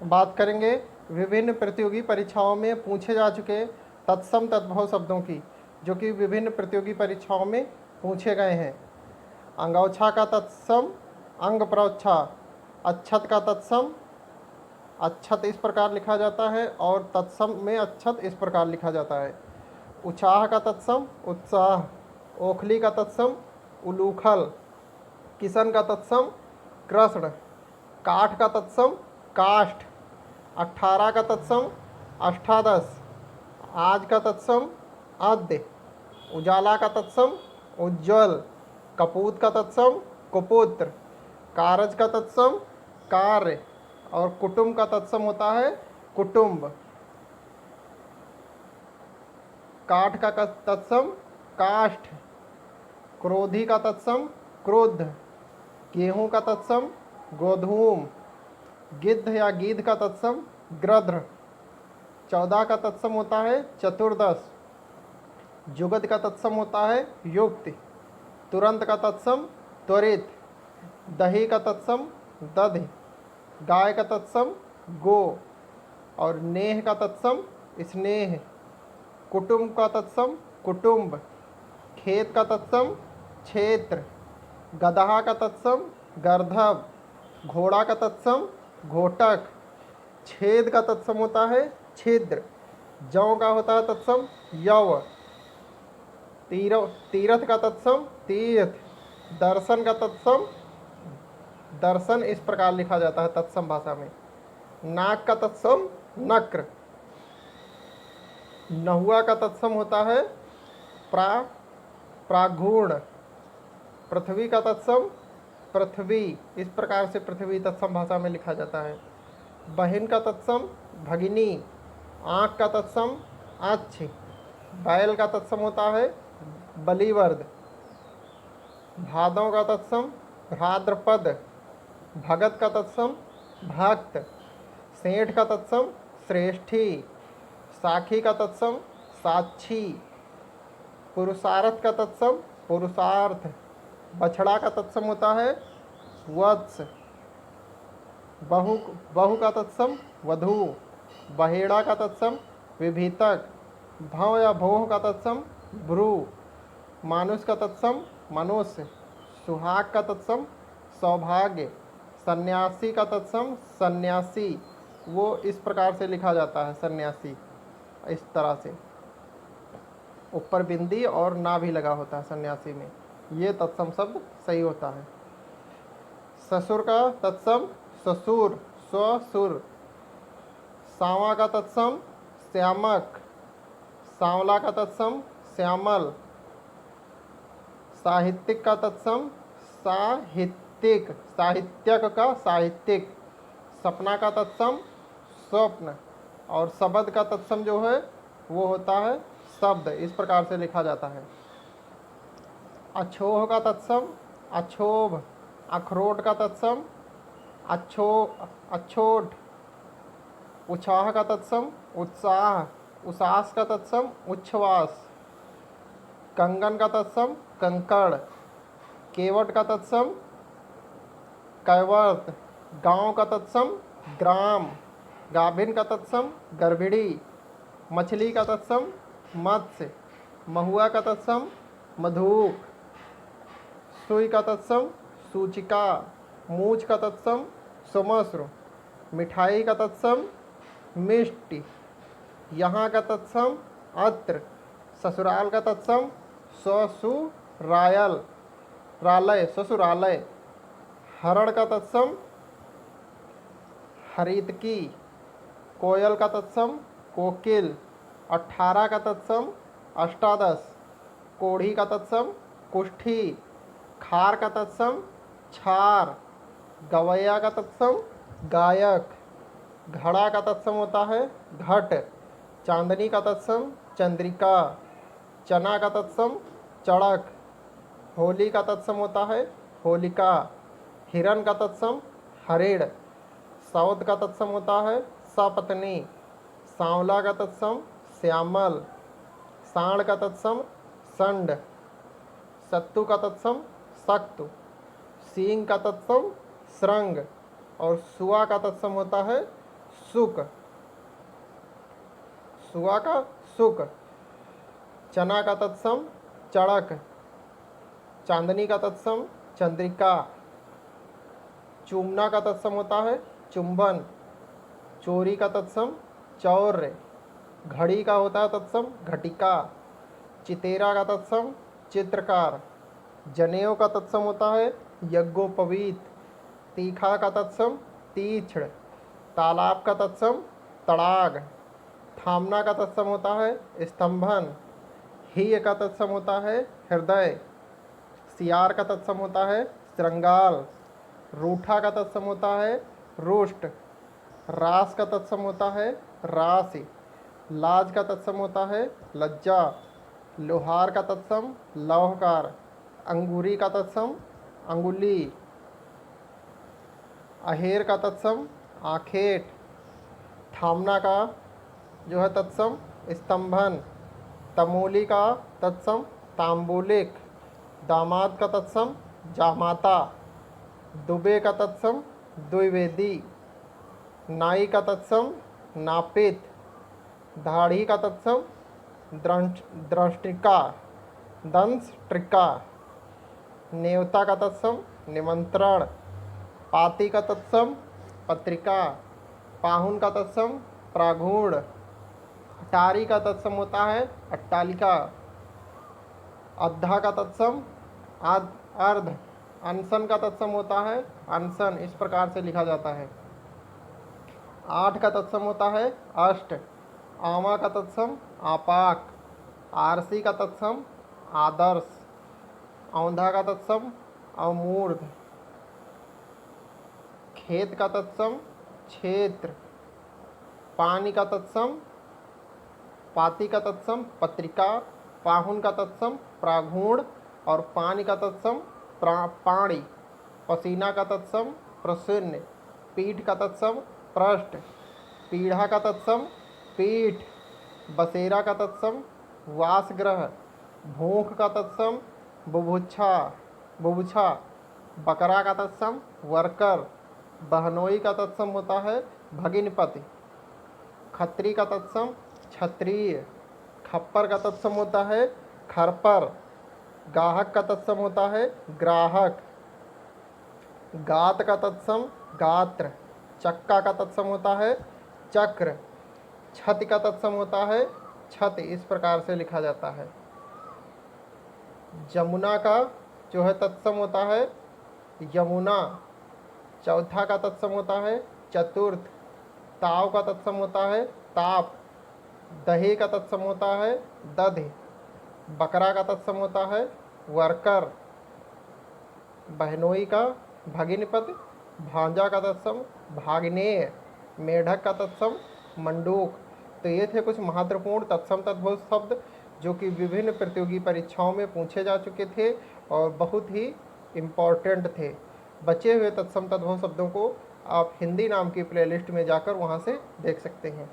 बात करेंगे विभिन्न प्रतियोगी परीक्षाओं में पूछे जा चुके तत्सम तद्भव शब्दों की, जो कि विभिन्न प्रतियोगी परीक्षाओं में पूछे गए हैं। अंगौछा का तत्सम अंग प्रोच्छा, अच्छत का तत्सम अच्छत इस प्रकार लिखा जाता है और तत्सम में अच्छत इस प्रकार लिखा जाता है। उत्साह का तत्सम उत्साह, ओखली का तत्सम उलूखल, किशन का तत्सम कृष्ण, काठ का तत्सम काष्ठ, 18 का तत्सम अष्टादश, आज का तत्सम आद्य, उजाला का तत्सम उज्ज्वल, कपूत का तत्सम कुपुत्र, कारज का तत्सम कार्य और कुटुंब का तत्सम होता है कुटुंब। काठ का तत्सम काष्ठ, क्रोधी का तत्सम क्रोध, गेहूं का तत्सम गोधूम, गिद्ध या गीध का तत्सम गृध्र, 14 का तत्सम होता है चतुर्दश, जुगत का तत्सम होता है युक्ति, तुरंत का तत्सम त्वरित, दही का तत्सम दधि, गाय का तत्सम गो और नेह का तत्सम स्नेह, कुटुंब का तत्सम कुटुंब, खेत का तत्सम क्षेत्र, गदहा का तत्सम गर्धव, घोड़ा का तत्सम घोटक, छेद का तत्सम होता है छिद्र, जौ का होता है तत्सम यव, तीरथ का तत्सम तीर्थ, दर्शन का तत्सम दर्शन इस प्रकार लिखा जाता है तत्सम भाषा में। नाक का तत्सम नक्र, नहुआ का तत्सम होता है प्रागुण, पृथ्वी का तत्सम पृथ्वी, इस प्रकार से पृथ्वी तत्सम भाषा में लिखा जाता है। बहिन का तत्सम भगिनी, आँख का तत्सम आँछ, बैल का तत्सम होता है बलिवर्द, भादों का तत्सम भाद्रपद, भगत का तत्सम भक्त, सेठ का तत्सम श्रेष्ठी, साखी का तत्सम साक्षी, पुरुषार्थ का तत्सम पुरुषार्थ, बछड़ा का तत्सम होता है वत्स, बहु का तत्सम वधू, बहेड़ा का तत्सम विभीतक, भव या भोह का तत्सम भ्रू, मानुष का तत्सम मनुष्य, सुहाग का तत्सम सौभाग्य, सन्यासी का तत्सम सन्यासी, वो इस प्रकार से लिखा जाता है सन्यासी, इस तरह से ऊपर बिंदी और ना भी लगा होता है सन्यासी में, ये तत्सम शब्द सही होता है। ससुर का तत्सम ससुर स्वसुर, सांवा का तत्सम श्यामक, सांवला का तत्सम श्यामल, साहित्यिक का तत्सम साहित्यिक, साहित्यक का साहित्यिक, सपना का तत्सम स्वप्न और शब्द का तत्सम जो है वो होता है शब्द, इस प्रकार से लिखा जाता है। अछोह का तत्सम अछोभ, अखरोट का तत्सम अछोट, उत्साह का तत्सम उत्साह, उसास का तत्सम उच्छ्वास, कंगन का तत्सम कंकड़, केवट का तत्सम कैवर्त, गांव का तत्सम ग्राम, गाभिन का तत्सम गर्भिणी, मछली का तत्सम मत्स्य, महुआ का तत्सम मधुक, सुई का तत्सम सूचिका, मूछ का तत्सम सुमश्रु, मिठाई का तत्सम मिष्टि, यहाँ का तत्सम अत्र, ससुराल का तत्सम ससुरायल रालय ससुरालय, हरण का तत्सम हरितकी, कोयल का तत्सम कोकिल, 18 का तत्सम अष्टादश, कोढ़ी का तत्सम कुष्ठी, खार का तत्सम छार, गवैया का तत्सम गायक, घड़ा का तत्सम होता है घट, चांदनी का तत्सम चंद्रिका, चना का तत्सम चड़क, होली का तत्सम होता है होलिका, हिरण का तत्सम हरिण, सौद का तत्सम होता है सपत्नी, सांवला का तत्सम श्यामल, सांड का तत्सम संड, सत्तू का तत्सम सक्तु, सींग का तत्सम श्रृंग और सुआ का तत्सम होता है सुक, सुआ का सुक। चना का तत्सम चड़क, चांदनी का तत्सम चंद्रिका। चूमना का तत्सम होता है चुंबन। चोरी का तत्सम चौर्य। घड़ी का होता है तत्सम घटिका। चितेरा का तत्सम चित्रकार। जनेऊ का तत्सम होता है यज्ञोपवीत। तीखा का तत्सम तीक्ष्ण। तालाब का तत्सम तड़ाग। थामना का तत्सम होता है स्तंभन। हीय का तत्सम होता है हृदय। सियार का तत्सम होता है श्रृंगाल। रूठा का तत्सम होता है रुष्ट। रास का तत्सम होता है राशि। लाज का तत्सम होता है लज्जा। लोहार का तत्सम लौहकार। अंगूरी का तत्सम अंगुली। अहेर का तत्सम आखेट। थामना का जो है तत्सम स्तंभन। तमोली का तत्सम तांबूलिक। दामाद का तत्सम जामाता। दुबे का तत्सम द्विवेदी। नाई का तत्सम नापित। दाढ़ी का तत्सम दंष्ट्रिका दंष्ट्रिका। नेवता का तत्सम निमंत्रण। पाती का तत्सम पत्रिका। पाहुन का तत्सम प्रागुण। अटारी का तत्सम होता है अट्टालिका। अद्धा का तत्सम अर्ध। अनशन का तत्सम होता है अनशन। इस प्रकार से लिखा जाता है। आठ का तत्सम होता है अष्ट। आमा का तत्सम आपाक। आरसी का तत्सम आदर्श। औंधा का तत्सम अमूर्ध। खेत का तत्सम क्षेत्र। पानी का तत्सम पाती का तत्सम पत्रिका। पाहुन का तत्सम प्रागुण और पानी का तत्सम पाणी। पसीना का तत्सम प्रसन्न। पीठ का तत्सम पृष्ठ। पीढ़ा का तत्सम पीठ। बसेरा का तत्सम वासगृह। भूख का तत्सम बुभुक्षा। बकरा का तत्सम वर्कर। बहनोई का तत्सम होता है भगिनपति। खत्री का तत्सम क्षत्रिय। खप्पर का तत्सम होता है खरपर। गाहक का तत्सम होता है ग्राहक। गात का तत्सम गात्र। चक्का का तत्सम होता है चक्र। छति का तत्सम होता है छत। इस प्रकार से लिखा जाता है। जमुना का जो है तत्सम होता है यमुना। चौथा का तत्सम होता है चतुर्थ। ताव का तत्सम होता है ताप। दही का तत्सम होता है दधि। बकरा का तत्सम होता है वर्कर। बहनोई का भगिनपद। भांजा का तत्सम भाग्नेय। मेढक का तत्सम मंडूक। तो ये थे कुछ महत्वपूर्ण तत्सम तद्भव शब्द जो कि विभिन्न प्रतियोगी परीक्षाओं में पूछे जा चुके थे और बहुत ही इम्पॉर्टेंट थे। बचे हुए तत्सम तद्भव शब्दों को आप हिंदी नाम की प्लेलिस्ट में जाकर वहाँ से देख सकते हैं।